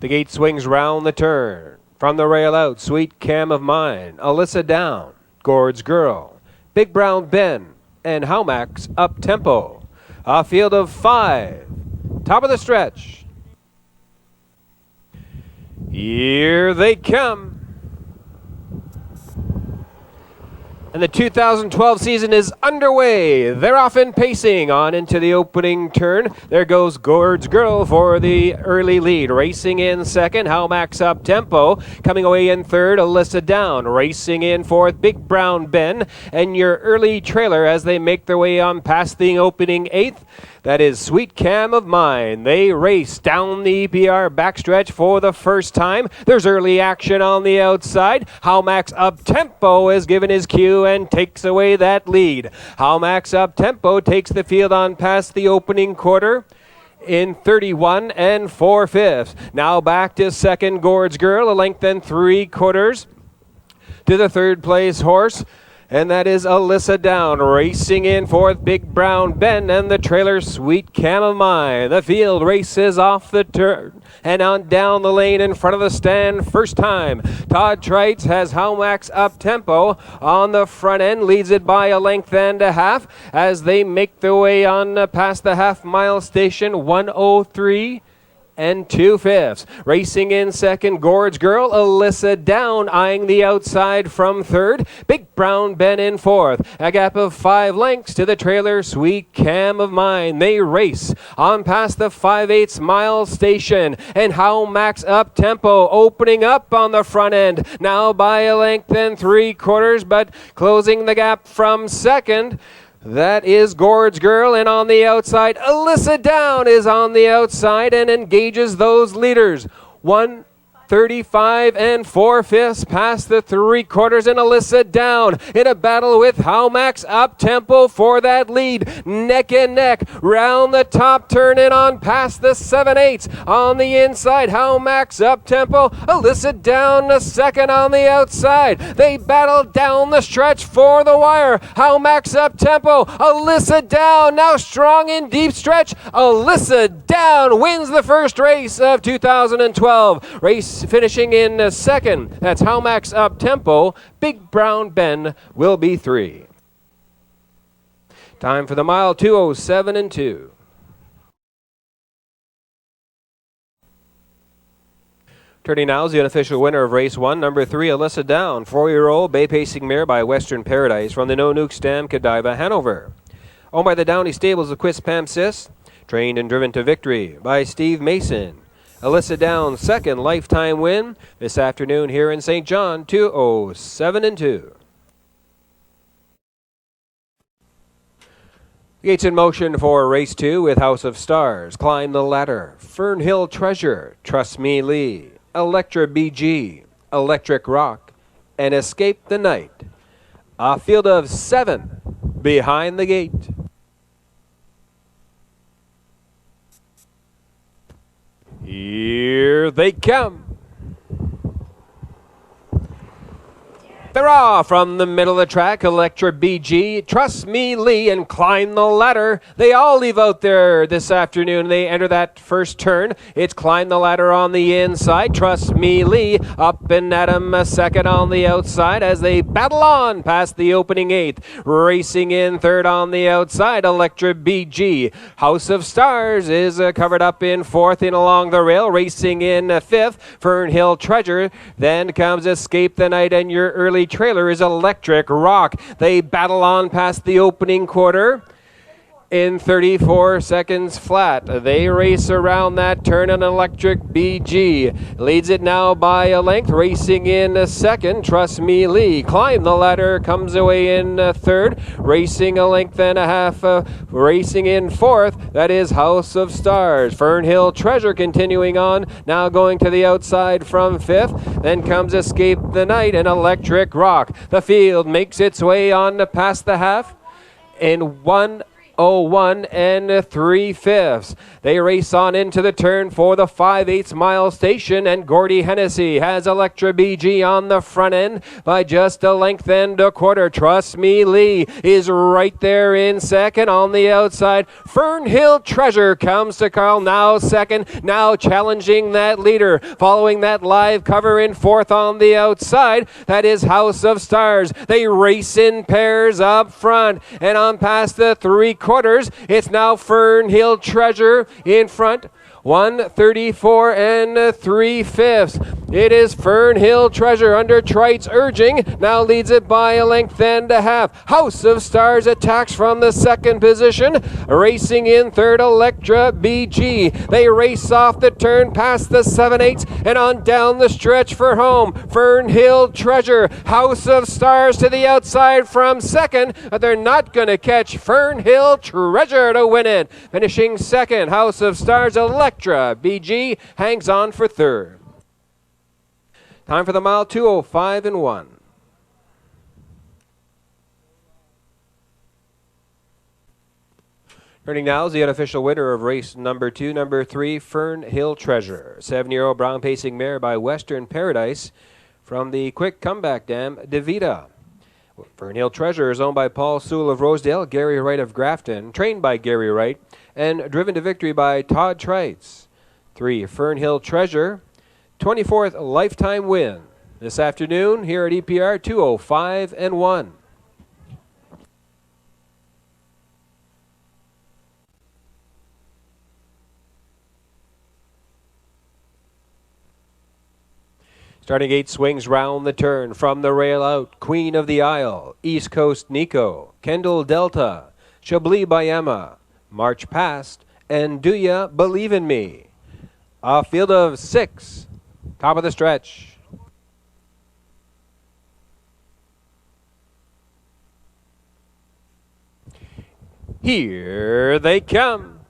The gate swings round the turn. From the rail out, Sweet Cam of Mine, Alyssa down, Gord's Girl, Big Brown Ben, and Howmax up tempo. A field of 5. Top of the stretch. Here they come. And the 2012 season is underway. They're off and pacing on into the opening turn. There goes Gord's Girl for the early lead. Racing in second, Howmax up tempo. Coming away in third, Alyssa down. Racing in fourth, Big Brown Ben. And your early trailer as they make their way on past the opening eighth. That is Sweet Cam of Mine. They race down the EPR backstretch for the first time. There's early action on the outside. Howmax up tempo is given his cue and takes away that lead. Howmax up tempo takes the field on past the opening quarter in 31 4/5. Now back to second, Gord's Girl, a length and 3/4 to the third place horse. And that is Alyssa down. Racing in fourth, Big Brown Ben, and the trailer Sweet Cam of Mine. The field races off the turn and on down the lane in front of the stand first time. Todd Trites has Howmax up tempo on the front end, leads it by a length and a half as they make their way on past the half-mile station, 1:03 2/5. Racing in second, Gord's Girl, Alyssa down, eyeing the outside from third. Big Brown Ben in fourth. A gap of 5 lengths to the trailer Sweet Cam of Mine. They race on past the 5/8 mile station. And Howmax up tempo, opening up on the front end. Now by a length and 3/4, but closing the gap from second. That is Gord's Girl, and on the outside, Alyssa down is on the outside and engages those leaders. 1:35 4/5 past the 3/4, and Alyssa down in a battle with Howmax up tempo for that lead. Neck and neck round the top turn and on past the 7/8 on the inside. Howmax up tempo, Alyssa down a second on the outside. They battle down the stretch for the wire. Howmax up tempo, Alyssa down, now strong in deep stretch. Alyssa down wins the first race of 2012. Race finishing in second. That's Howmax up tempo. Big Brown Ben will be 3. Time for the mile, 2:07 2. Turning now is the unofficial winner of race 1, number 3, Alyssa Down, 4-year-old Bay Pacing mare by Western Paradise from the No Nuke Stam, Godiva, Hanover. Owned by the Downey Stables of Quis Pamsis, trained and driven to victory by Steve Mason. Alyssa Down, second lifetime win this afternoon here in St. John, 2:07 2. Gates in motion for race 2 with House of Stars, Climb the Ladder, Fernhill Treasure, Trust Me Lee, Electra BG, Electric Rock, and Escape the Night. A field of 7 behind the gate. Here they come. They're off from the middle of the track. Electra BG, Trust Me Lee, and Climb the Ladder. They all leave out there this afternoon. They enter that first turn. It's Climb the Ladder on the inside. Trust Me Lee up and at him a second on the outside as they battle on past the opening eighth. Racing in third on the outside, Electra BG. House of Stars is covered up in fourth and along the rail. Racing in fifth, Fernhill Treasure. Then comes Escape the Night, and your early trailer is Electric Rock. They battle on past the opening quarter in 34 seconds flat. They race around that turn, and Electric BG leads it now by a length. Racing in a second, Trust Me Lee. Climb the Ladder comes away in third. Racing a length and a half. Racing in fourth, that is House of Stars. Fernhill Treasure continuing on, now going to the outside from fifth. Then comes Escape the Night and Electric Rock. The field makes its way on past the half in 1 3:01 and 3/5. They race on into the turn for the 5/8 mile station, and Gordy Hennessy has Electra BG on the front end by just a length and a quarter. Trust Me Lee is right there in second. On the outside, Fernhill Treasure comes to Carl, now second, now challenging that leader. Following that live cover in fourth on the outside, that is House of Stars. They race in pairs up front, and on past the 3/4, it's now Fernhill Treasure in front. 1:34 and 3/5. It is Fernhill Treasure under Trite's urging. Now leads it by a length and a half. House of Stars attacks from the second position. Racing in third, Electra BG. They race off the turn past the 7/8 and on down the stretch for home. Fernhill Treasure. House of Stars to the outside from second, but they're not going to catch Fernhill Treasure to win it. Finishing second, House of Stars. Electra BG hangs on for third. Time for the mile, 2:05 and 1. Turning now is the unofficial winner of race number 2, number 3, Fernhill Treasure. 7-year-old brown pacing mare by Western Paradise from the quick comeback dam, Devita. Fernhill Treasure is owned by Paul Sewell of Rosedale, Gary Wright of Grafton, trained by Gary Wright, and driven to victory by Todd Trites. 3, Fernhill Treasure, 24th lifetime win. This afternoon here at EPR, 2:05 and 1. Starting gate swings round the turn from the rail out. Queen of the Isle, East Coast Nico, Kendall Delta, Chablis by Emma, March Past, and Do Ya Believe in Me. A field of 6, top of the stretch. Here they come.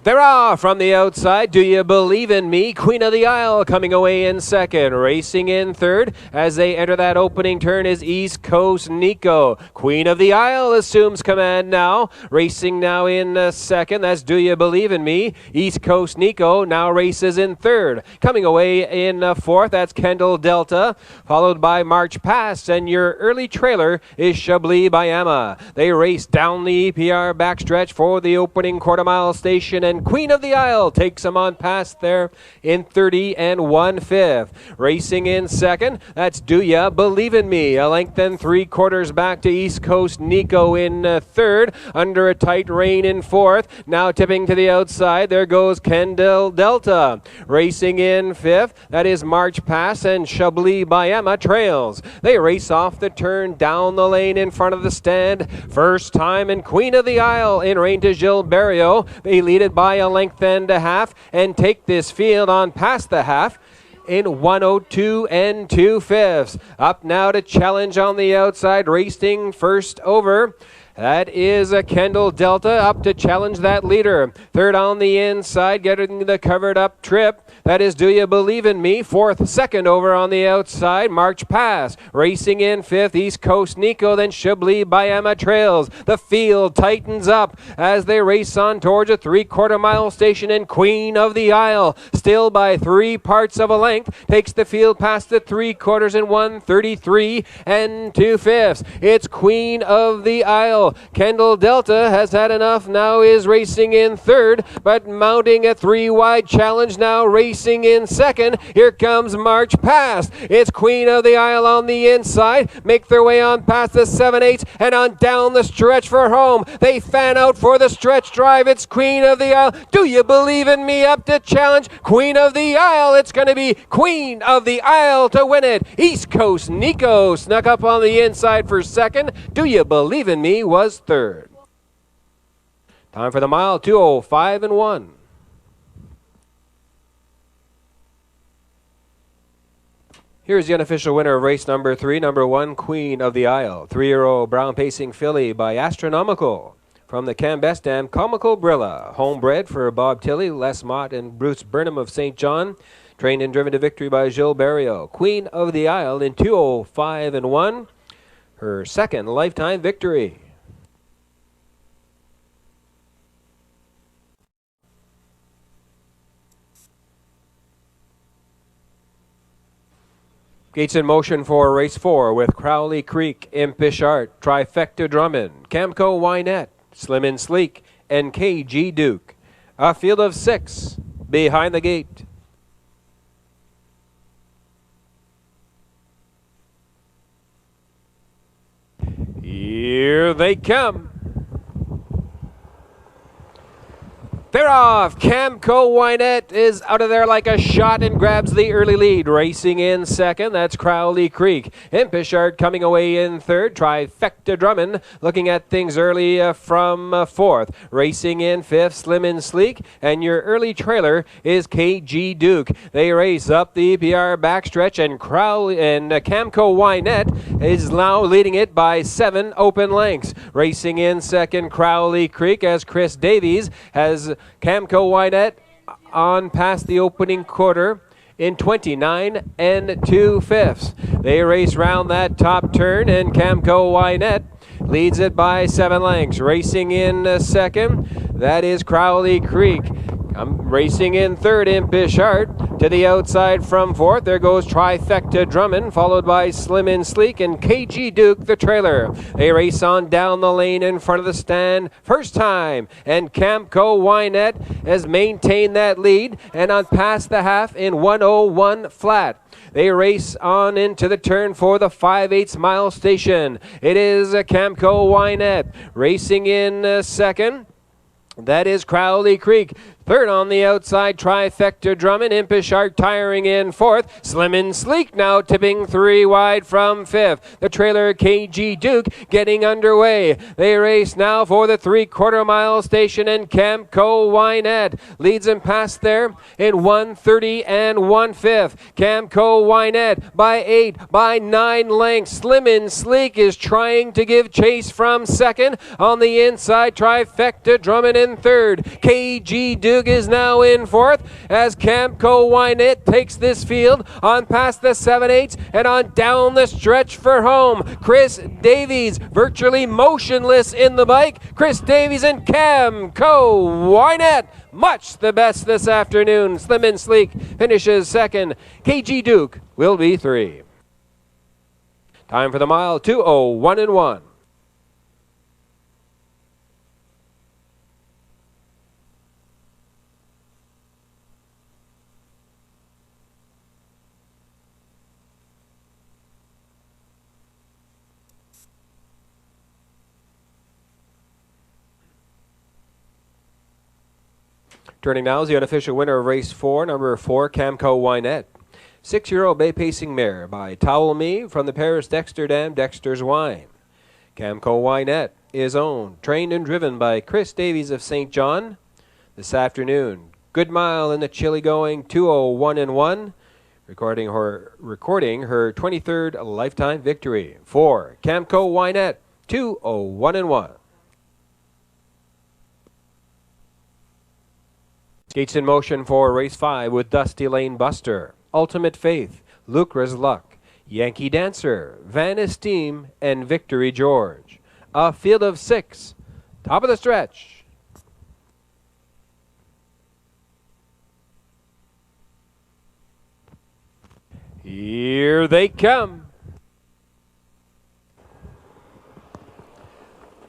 They're off from the outside. Do You Believe in Me? Queen of the Isle coming away in second. Racing in third as they enter that opening turn is East Coast Nico. Queen of the Isle assumes command now. Racing now in second. That's Do You Believe in Me? East Coast Nico now races in third. Coming away in fourth, that's Kendall Delta, followed by March Past, and your early trailer is Chablis by Emma. They race down the EPR backstretch for the opening quarter-mile station, and Queen of the Isle takes them on past there in 30 and 1/5. Racing in second, that's Do Ya Believe in Me. A length and 3/4 back to East Coast Nico in third, under a tight rein in fourth. Now tipping to the outside, there goes Kendall Delta. Racing in fifth, that is March Pass, and Chablis by Emma trails. They race off the turn down the lane in front of the stand. First time, and Queen of the Isle in rein to Gilles Barrio. They lead it by a length and a half and take this field on past the half in 1:02 and 2/5. Up now to challenge on the outside, racing first over. That is a Kendall Delta up to challenge that leader. Third on the inside, getting the covered up trip. That is Do You Believe in Me? Fourth, second over on the outside, March Pass. Racing in fifth, East Coast Nico, then Chablis by Emma trails. The field tightens up as they race on towards a 3/4 mile station, and Queen of the Isle, still by 3 parts of a length, takes the field past the 3/4 in 1:33 and 2/5. It's Queen of the Isle. Kendall Delta has had enough, now is racing in third, but mounting a 3-wide challenge now, racing in second. Here comes March Past. It's Queen of the Isle on the inside, make their way on past the 7/8 and on down the stretch for home. They fan out for the stretch drive. It's Queen of the Isle. Do You Believe in Me up to challenge Queen of the Isle. It's going to be Queen of the Isle to win it. East Coast Nico snuck up on the inside for second. Do You Believe in Me was third. Time for the mile, 2:05 and 1. Here's the unofficial winner of race number 3, number 1, Queen of the Isle. 3-year-old brown pacing filly by Astronomical. From the Cambest Dam, Comical Brilla. Homebred for Bob Tilley, Les Mott, and Bruce Burnham of St. John. Trained and driven to victory by Gilles Barrio. Queen of the Isle in 2:05 and 1. her second lifetime victory. Gates in motion for race 4 with Crowley Creek, Impish Art, Trifecta Drummond, Camco Wynette, Slim and Sleek, and KG Duke. A field of 6 behind the gate. Here they come. They're off. Camco Wynette is out of there like a shot and grabs the early lead. Racing in second, that's Crowley Creek. Impish Art coming away in third. Trifecta Drummond looking at things early from fourth. Racing in fifth, Slim and Sleek. And your early trailer is KG Duke. They race up the EPR backstretch, and Camco Wynette is now leading it by 7 open lengths. Racing in second, Crowley Creek, as Chris Davies has Camco Wynette on past the opening quarter in 29 2/5. They race round that top turn, and Camco Wynette leads it by 7 lengths. Racing in second, that is Crowley Creek. Racing in third, Impish Art. To the outside from fourth, there goes Trifecta Drummond, followed by Slim and Sleek and KG Duke, the trailer. They race on down the lane in front of the stand first time, and Camco Wynette has maintained that lead and on past the half in 1:01 flat. They race on into the turn for the 5/8 mile station. It is Camco Wynette racing in second. That is Crowley Creek. Third on the outside, Trifecta Drummond. Impish Art tiring in fourth. Slim and Sleek now tipping 3 wide from fifth. The trailer KG Duke getting underway. They race now for the 3/4 mile station, and Camco Wynette leads them past there in 1:30 1/5. Camco Wynette by 8, by 9 lengths. Slim and Sleek is trying to give chase from second. On the inside, Trifecta Drummond in third. KG Duke is now in fourth as Camco Wynette takes this field on past the 7/8 and on down the stretch for home. Chris Davies virtually motionless in the bike. Chris Davies and Camco Wynette much the best this afternoon. Slim and Sleek finishes second. KG Duke will be 3. Time for the mile, 2:01 1. Turning now is the unofficial winner of race 4, number 4, Camco Wynette. 6-year-old bay pacing mare by Towel Me from the Paris Dexter Dam Dexter's Wine. Camco Wynette is owned, trained and driven by Chris Davies of St. John. This afternoon, good mile in the chilly going 2:01 1, recording her 23rd lifetime victory. 4, Camco Wynette, 2:01 1. Gates in motion for race 5 with Dusty Lane Buster, Ultimate Faith, Lucra's Luck, Yankee Dancer, Van Esteem, and Victory George. A field of 6, top of the stretch. Here they come.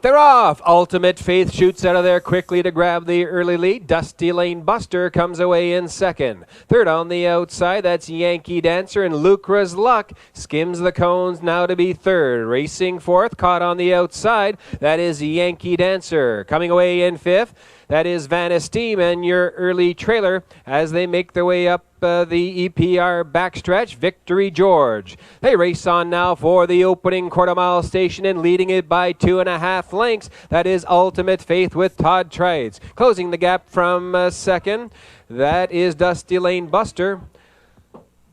They're off. Ultimate Faith shoots out of there quickly to grab the early lead. Dusty Lane Buster comes away in second. Third on the outside, that's Yankee Dancer, and Lucra's Luck skims the cones now to be third. Racing fourth, caught on the outside, that is Yankee Dancer. Coming away in fifth, that is Van Esteem and your early trailer as they make their way up the EPR backstretch, Victory George. They race on now for the opening quarter-mile station and leading it by 2.5 lengths. That is Ultimate Faith with Todd Trides. Closing the gap from second, that is Dusty Lane Buster.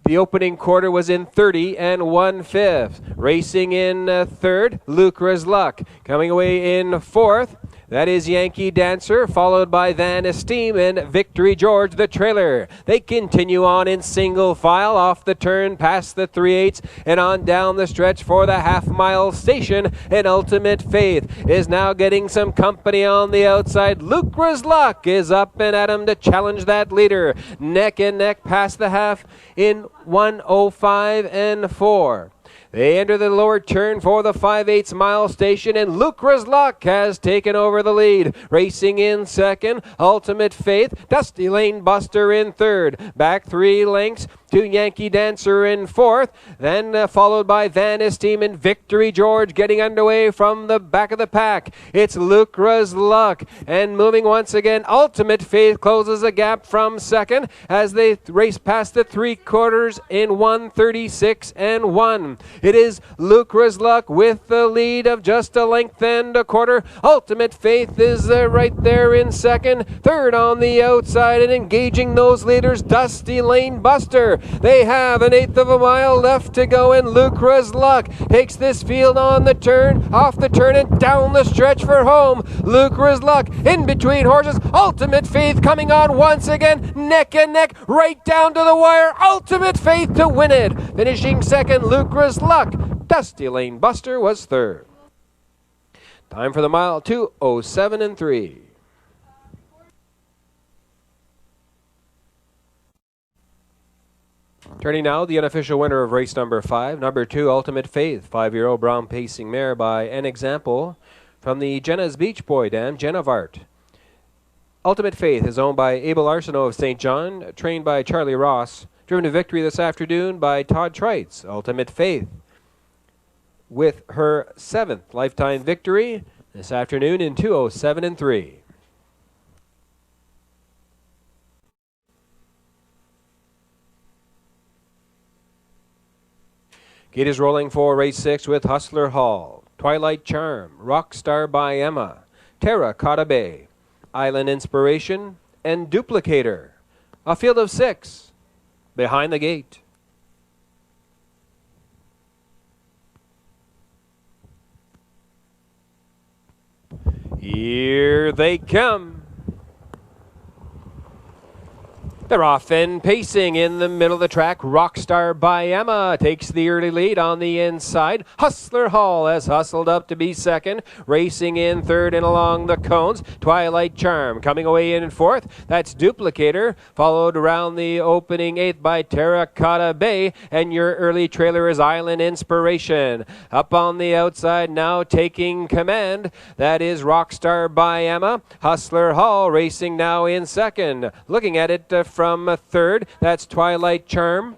The opening quarter was in 30 1/5. Racing in third, Lucra's Luck. Coming away in fourth, That is Yankee Dancer, followed by Van Esteem and Victory George, the trailer. They continue on in single file off the turn past the 3/8 and on down the stretch for the half-mile station. And Ultimate Faith is now getting some company on the outside. Lucra's Luck is up and at him to challenge that leader. Neck and neck past the half in 1:05 and 4. They enter the lower turn for the 5/8 mile station, and Lucra's Luck has taken over the lead. Racing in second, Ultimate Faith, Dusty Lane Buster in third. Back 3 lengths to Yankee Dancer in fourth, then followed by Van Esteem and Victory George getting underway from the back of the pack. It's Lucra's Luck, and moving once again, Ultimate Faith closes a gap from second as they race past the 3/4 in 1:36 and 1. It is Lucra's Luck with the lead of just a length and a quarter. Ultimate Faith is right there in second. Third on the outside and engaging those leaders, Dusty Lane Buster. They have an 1/8 of a mile left to go, and Lucra's Luck takes this field on the turn, off the turn and down the stretch for home. Lucra's Luck in between horses. Ultimate Faith coming on once again, neck and neck, right down to the wire. Ultimate Faith to win it. Finishing second, Lucra's Luck. Dusty Lane Buster was third. Time for the mile, 2:07 and 3. Turning now, the unofficial winner of race number 5, number 2, Ultimate Faith, 5-year-old brown pacing mare by An Example from the Jenna's Beach Boy dam, Genevart. Ultimate Faith is owned by Abel Arsenault of St. John, trained by Charlie Ross, driven to victory this afternoon by Todd Trites. Ultimate Faith with her 7th lifetime victory this afternoon in 2:07 and 3. Gate is rolling for race 6 with Hustler Hall, Twilight Charm, Rockstar by Emma, Terracotta Bay, Island Inspiration, and Duplicator. A field of 6 behind the gate. Here they come. They're off and pacing in the middle of the track. Rockstar by Emma takes the early lead on the inside. Hustler Hall has hustled up to be second. Racing in third and along the cones. Twilight Charm coming away in fourth. That's Duplicator. Followed around the opening 8th by Terracotta Bay. And your early trailer is Island Inspiration. Up on the outside now taking command. That is Rockstar by Emma. Hustler Hall racing now in second. Looking at it from third, that's Twilight Charm.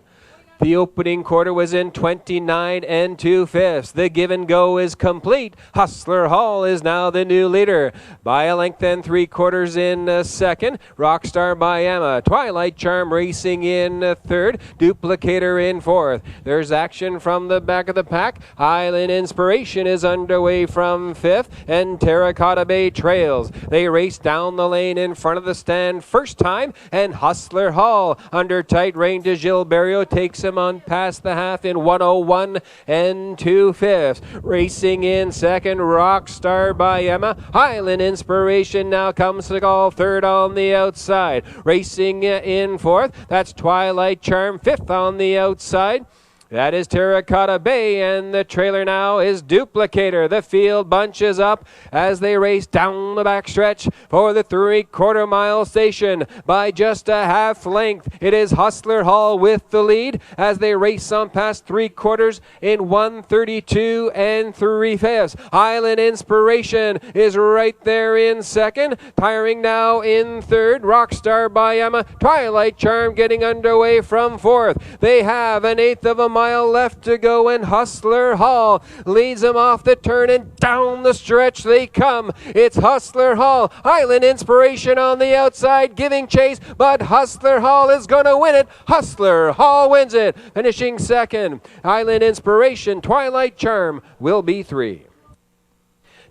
The opening quarter was in 29 and 2/5. The give and go is complete. Hustler Hall is now the new leader by a length and 3/4 in second. Rockstar by Emma. Twilight Charm racing in third. Duplicator in fourth. There's action from the back of the pack. Island Inspiration is underway from 5th, and Terracotta Bay trails. They race down the lane in front of the stand first time, and Hustler Hall under tight rein to Gilberto takes him on past the half in 1:01 and 2/5. Racing in second, Rockstar by Emma. Highland Inspiration now comes to call third on the outside. Racing in fourth, that's Twilight Charm, 5th on the outside. That is Terracotta Bay, and the trailer now is Duplicator. The field bunches up as they race down the backstretch for the 3/4 mile station by just a half length. It is Hustler Hall with the lead as they race on past 3/4 in 1:32 and 3/5. Island Inspiration is right there in second. Tiring now in third. Rockstar by Emma. Twilight Charm getting underway from fourth. They have an 1/8 of a mile left to go, and Hustler Hall leads them off the turn and down the stretch they come. It's Hustler Hall. Island Inspiration on the outside giving chase, but Hustler Hall is going to win it. Hustler Hall wins it, finishing second. Island Inspiration, Twilight Charm will be 3.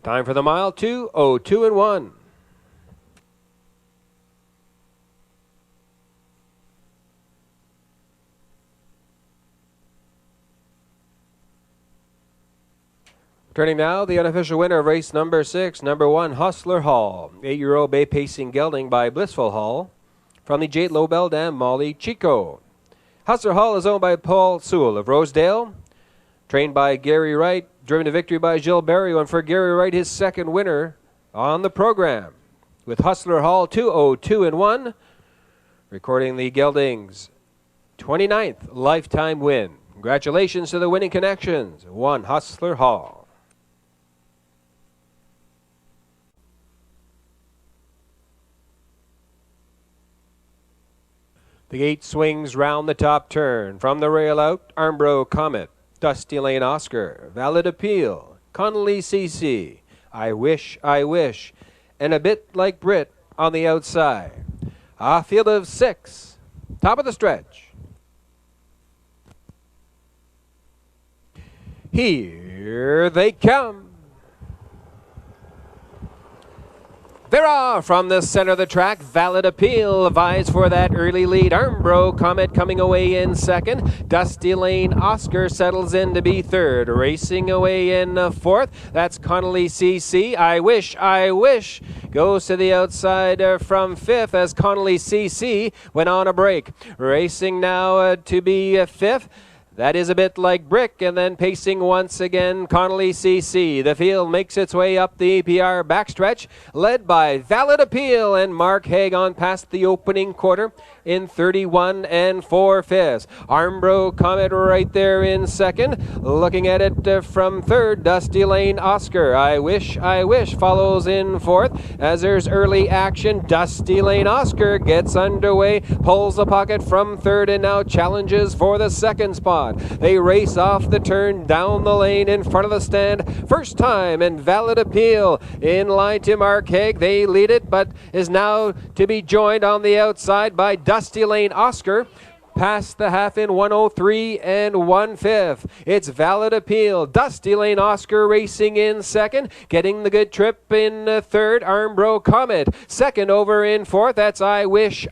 Time for the mile, 2:02 and 1. Turning now, the unofficial winner of race number 6, number 1, Hustler Hall. 8-year-old bay pacing gelding by Blissful Hall. From the Jade Lobel Dam, Molly Chico. Hustler Hall is owned by Paul Sewell of Rosedale. Trained by Gary Wright, driven to victory by Gilles Barrio, and for Gary Wright, his second winner on the program. With Hustler Hall 202-1, recording the gelding's 29th lifetime win. Congratulations to the winning connections. 1 Hustler Hall. The gate swings round the top turn. From the rail out, Armbro Comet, Dusty Lane Oscar, Valid Appeal, Connolly CC, I Wish, and a bit like Brit on the outside. A field of 6, top of the stretch. Here they come. They're off from the center of the track. Valid Appeal vies for that early lead. Armbro Comet coming away in second. Dusty Lane Oscar settles in to be third. Racing away in fourth. That's Connolly CC. I Wish goes to the outside from fifth as Connolly CC went on a break. Racing now to be fifth. That is a bit like Brick, and then pacing once again, Connolly CC. The field makes its way up the APR backstretch, led by Valid Appeal and Mark Haig on past the opening quarter in 31 4/5. Armbro Comet right there in second. Looking at it from third, Dusty Lane Oscar. I Wish follows in fourth. As there's early action, Dusty Lane Oscar gets underway, pulls the pocket from third, and now challenges for the second spot. They race off the turn down the lane in front of the stand. First time, and Valid Appeal in line to Mark Haig. They lead it, but is now to be joined on the outside by Dusty Lane Oscar. Past the half in 103 1/5. It's Valid Appeal. Dusty Lane Oscar racing in second. Getting the good trip in third. Armbro Comet. Second over in fourth. That's I Wish.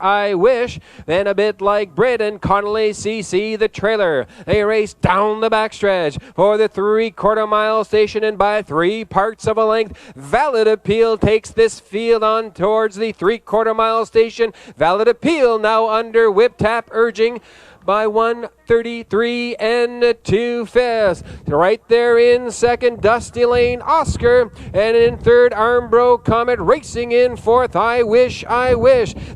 Then a bit like Brit and Connolly CC the trailer. They race down the backstretch for the 3/4 mile station, and by 3 parts of a length, Valid Appeal takes this field on towards the 3/4 mile station. Valid Appeal now under whip tap urging by 1:33 2/5. Right there in second, Dusty Lane Oscar, and in third, Armbro Comet. Racing in fourth, I Wish.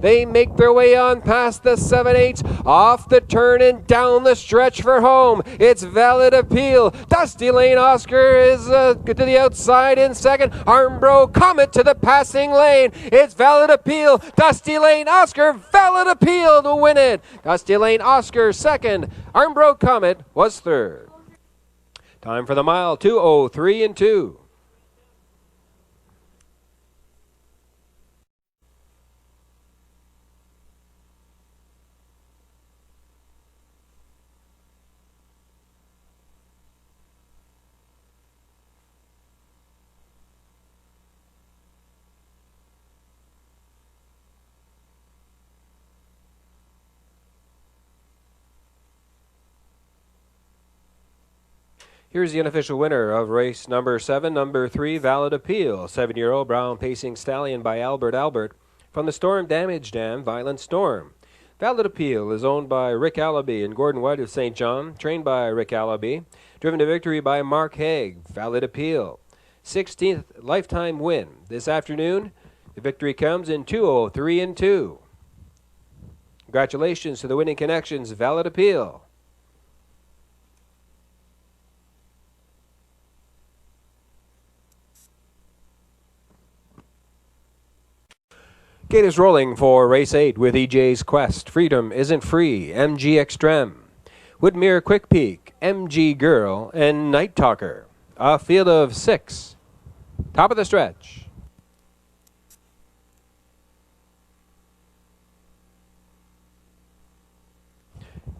They make their way on past the 7/8, off the turn and down the stretch for home. It's Valid Appeal. Dusty Lane Oscar is to the outside in second. Armbro Comet to the passing lane. It's Valid Appeal. Dusty Lane Oscar. Valid Appeal to win it. Dusty Lane Oscar second. Armbro Comet was third. Time for the mile, 2:03 2. Here's the unofficial winner of race number 7, number 3, Valid Appeal. 7-year-old brown pacing stallion by Albert. From the Storm Damage Dam, Violent Storm. Valid Appeal is owned by Rick Allaby and Gordon White of St. John, trained by Rick Allaby, driven to victory by Mark Haig. Valid Appeal. 16th lifetime win. This afternoon, the victory comes in 2:03 2. Congratulations to the winning connections, Valid Appeal. Gate is rolling for race 8 with EJ's Quest. Freedom Isn't Free, MG Extreme. Woodmere Quick Peak, MG Girl, and Night Talker. A field of 6. Top of the stretch.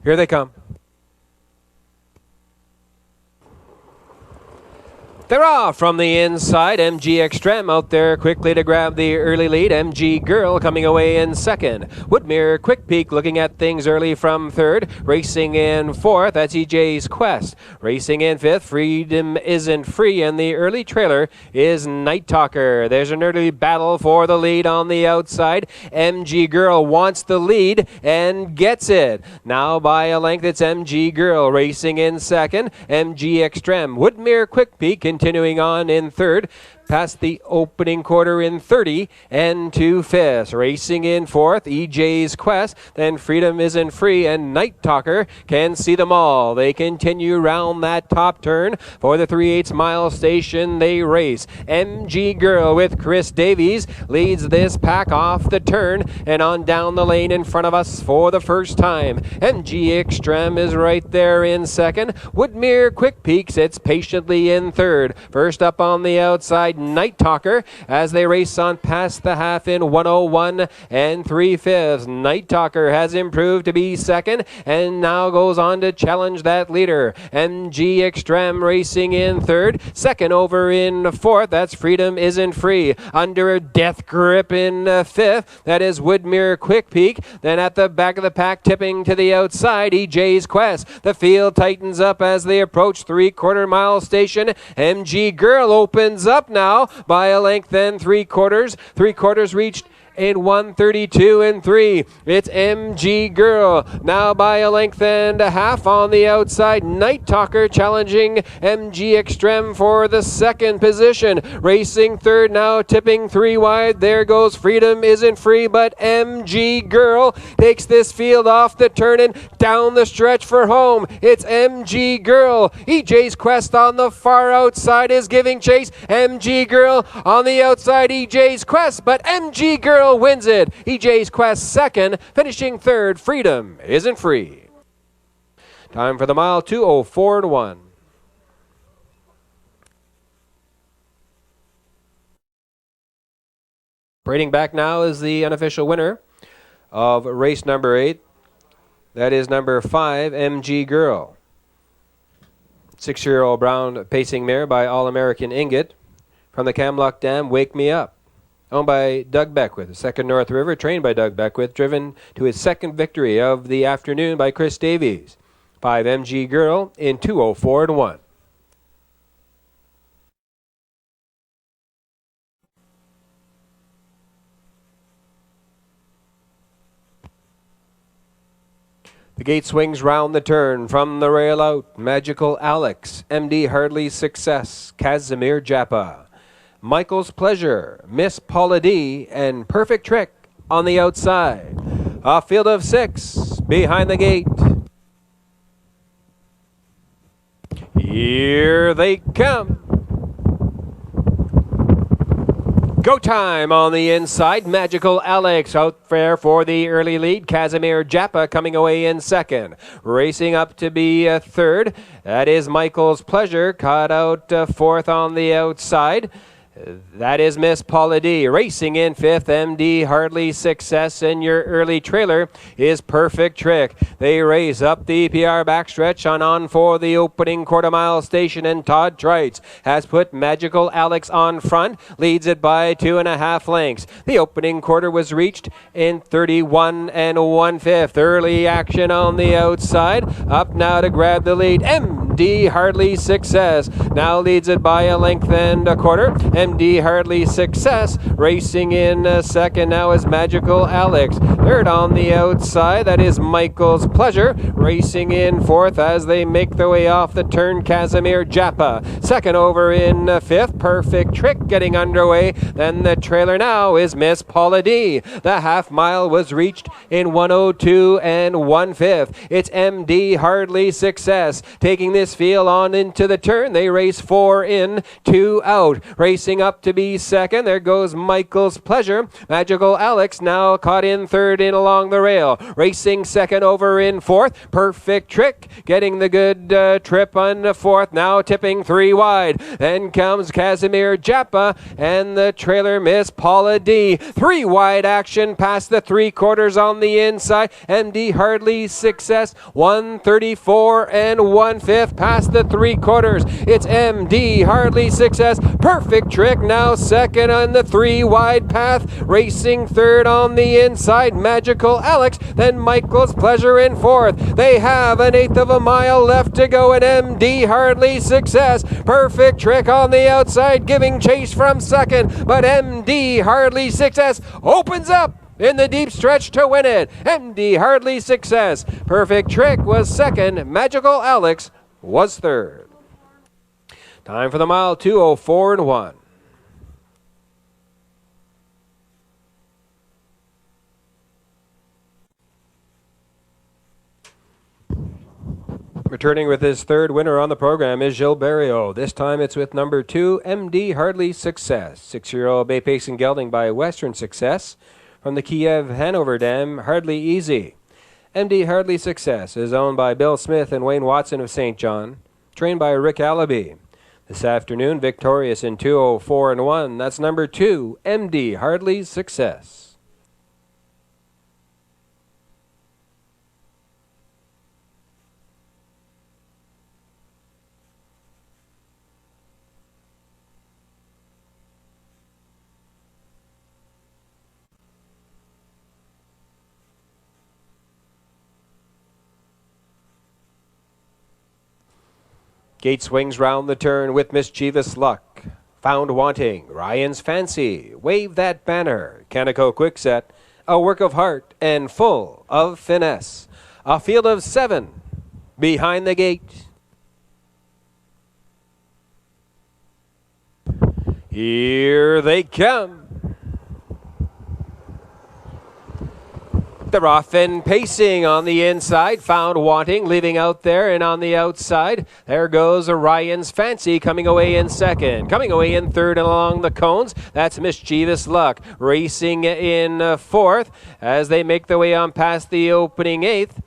Here they come. They're off from the inside. MG Extreme out there quickly to grab the early lead. MG Girl coming away in second. Woodmere Quick Peak looking at things early from third. Racing in fourth, that's EJ's Quest. Racing in fifth, Freedom Isn't Free, and the early trailer is Night Talker. There's an early battle for the lead on the outside. MG Girl wants the lead and gets it. Now by a length, it's MG Girl racing in second. MG Extreme. Woodmere Quick Peak continuing on in third. Past the opening quarter in 30 and 2/5. Racing in fourth, EJ's Quest. Then Freedom Isn't Free and Night Talker can see them all. They continue round that top turn. For the 3/8 mile station they race. MG Girl with Chris Davies leads this pack off the turn and on down the lane in front of us for the first time. MG Extreme is right there in second. Woodmere Quick Peak sits patiently in third. First up on the outside, Night Talker as they race on past the half in 1:01 and 3/5. Night Talker has improved to be second and now goes on to challenge that leader. MG Extreme racing in third. Second over in fourth, that's Freedom Isn't Free. Under a death grip in fifth, that is Woodmere Quick Peak. Then at the back of the pack, tipping to the outside, EJ's Quest. The field tightens up as they approach 3/4 mile station. MG Girl opens up now by a length, then 3/4. 3/4 reached in 1:32 and 3. It's MG Girl now by a length and a half on the outside. Night Talker challenging MG Extreme for the second position. Racing third now, tipping 3 wide. There goes Freedom Isn't Free, but MG Girl takes this field off the turn and down the stretch for home. It's MG Girl. EJ's Quest on the far outside is giving chase. MG Girl on the outside, EJ's Quest, but MG Girl wins it. EJ's Quest second, finishing third. Freedom Isn't Free. Time for the mile, 2:04 and 1. Parading back now is the unofficial winner of race number 8. That is number 5, MG Girl. 6-year-old brown pacing mare by All-American Ingot. From the Camlock Dam, Wake Me Up. Owned by Doug Beckwith, the second North River, trained by Doug Beckwith, driven to his second victory of the afternoon by Chris Davies. 5 MG Girl in 2:04 and 1. The gate swings round the turn. From the rail out, Magical Alex, MD Hardley's Success, Casimir Japa. Michael's Pleasure, Miss Paula D, and Perfect Trick on the outside. A field of 6 behind the gate. Here they come. Go time on the inside. Magical Alex out there for the early lead. Casimir Japa coming away in second. Racing up to be third. That is Michael's Pleasure. Caught out fourth on the outside. That is Miss Paula D. Racing in fifth, MD Hardley's Success, and your early trailer is Perfect Trick. They race up the PR backstretch on for the opening quarter-mile station, and Todd Trites has put Magical Alex on front, leads it by 2.5 lengths. The opening quarter was reached in 31 and 1/5. Early action on the outside. Up now to grab the lead, MD Hardley's Success. Now leads it by a length and a quarter. MD Hardley's Success racing in second now is Magical Alex. Third on the outside, that is Michael's Pleasure. Racing in fourth as they make their way off the turn, Casimir Japa. Second over in fifth, Perfect Trick getting underway. Then the trailer now is Miss Paula D. The half mile was reached in 1:02 and 1/5. It's MD Hardley's Success taking this field on into the turn. They race 4 in, 2 out. Racing racing up to be second. There goes Michael's Pleasure. Magical Alex now caught in third in along the rail. Racing second over in fourth. Perfect Trick getting the good trip on the fourth. Now tipping three wide. Then comes Casimir Japa and the trailer Miss Paula D. Three wide action past the three quarters on the inside. MD Hardly Success 134 and 1/5 past the three quarters. It's MD Hardly Success. Perfect Trick now second on the three wide path. Racing third on the inside. Magical Alex. Then Michael's Pleasure in fourth. They have an eighth of a mile left to go at MD Hardly Success. Perfect Trick on the outside giving chase from second. But MD Hardly Success opens up in the deep stretch to win it. MD Hardly Success. Perfect Trick was second. Magical Alex was third. Time for the mile 2:04 and 1. Returning with his third winner on the program is Gilles Barrio. This time it's with number 2, MD Hardly Success. 6-year-old Bay Pacing gelding by Western Success. From the Kiev Hanover Dam, Hardly Easy. MD Hardly Success is owned by Bill Smith and Wayne Watson of St. John. Trained by Rick Allaby. This afternoon, victorious in 2:04 and 1. That's number 2, MD Hardly Success. Gate swings round the turn with Mischievous Luck. Found Wanting, Ryan's Fancy, Wave That Banner, Canico Quickset, A Work of Heart, and Full of Finesse. A field of 7 behind the gate. Here they come. They're off and pacing on the inside. Found Wanting, leaving out there, and on the outside, there goes Ryan's Fancy coming away in second. Coming away in third and along the cones, that's Mischievous Luck. Racing in fourth as they make their way on past the opening eighth.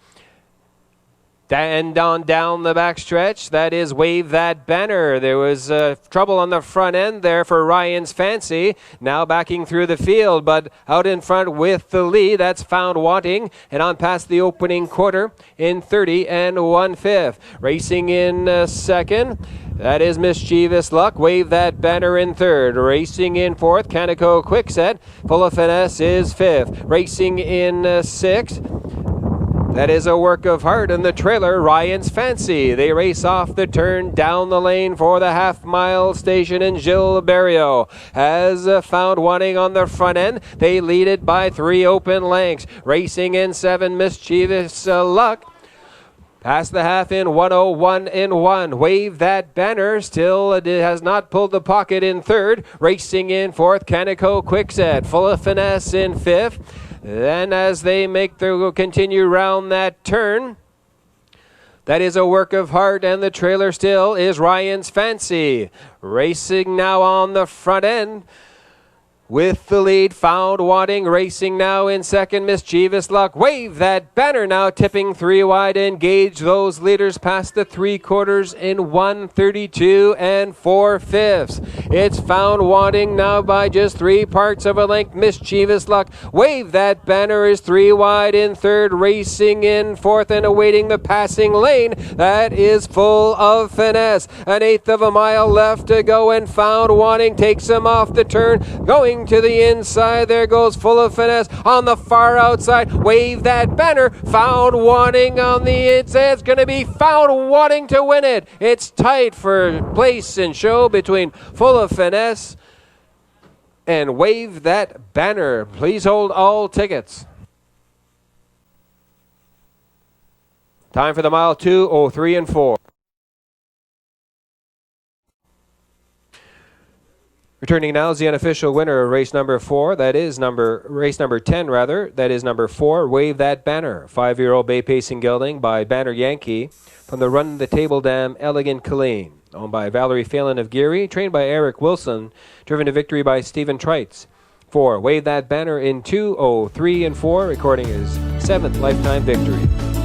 And on down the backstretch, that is Wave That Banner. There was trouble on the front end there for Ryan's Fancy. Now backing through the field, but out in front with the lead, that's Found Wanting. And on past the opening quarter in 30 and 1/5. Racing in second, that is Mischievous Luck. Wave That Banner in third. Racing in fourth, Canico Quickset. Full of Finesse is fifth. Racing in sixth, that is A Work of Heart, and the trailer, Ryan's Fancy. They race off the turn down the lane for the half-mile station, and Gilles Barrio has Found Wanting on the front end. They lead it by 3 open lengths. Racing in 7, Mischievous Luck. Past the half in 1:01 and 1. Wave That Banner still has not pulled the pocket in third. Racing in fourth, Canico Quickset. Full of Finesse in fifth. Then as they continue round that turn, that is A Work of Heart, and the trailer still is Ryan's Fancy. Racing now on the front end with the lead, Found Wanting. Racing now in second, Mischievous Luck. Wave That Banner now tipping 3 wide. Engage those leaders past the 3 quarters in 1:32 and 4/5. It's Found Wanting now by just 3 parts of a length. Mischievous Luck. Wave That Banner is 3 wide in third. Racing in fourth and awaiting the passing lane, that is Full of Finesse. An eighth of a mile left to go, and Found Wanting takes him off the turn. Going to the inside, there goes Full of Finesse on the far outside. Wave That Banner. Found Wanting on the inside. It's going to be Found Wanting to win it. It's tight for place and show between Full of Finesse and Wave That Banner. Please hold all tickets. Time for the mile 2:03 and 4. Returning now is the unofficial winner of race number 4. Race number 10 rather. That is number 4, Wave That Banner. 5-year-old Bay Pacing gelding by Banner Yankee from the Run the Table Dam, Elegant Colleen. owned by Valerie Phelan of Geary, trained by Eric Wilson, driven to victory by Stephen Trites. 4, Wave That Banner in 2:03 and 4, recording his 7th lifetime victory.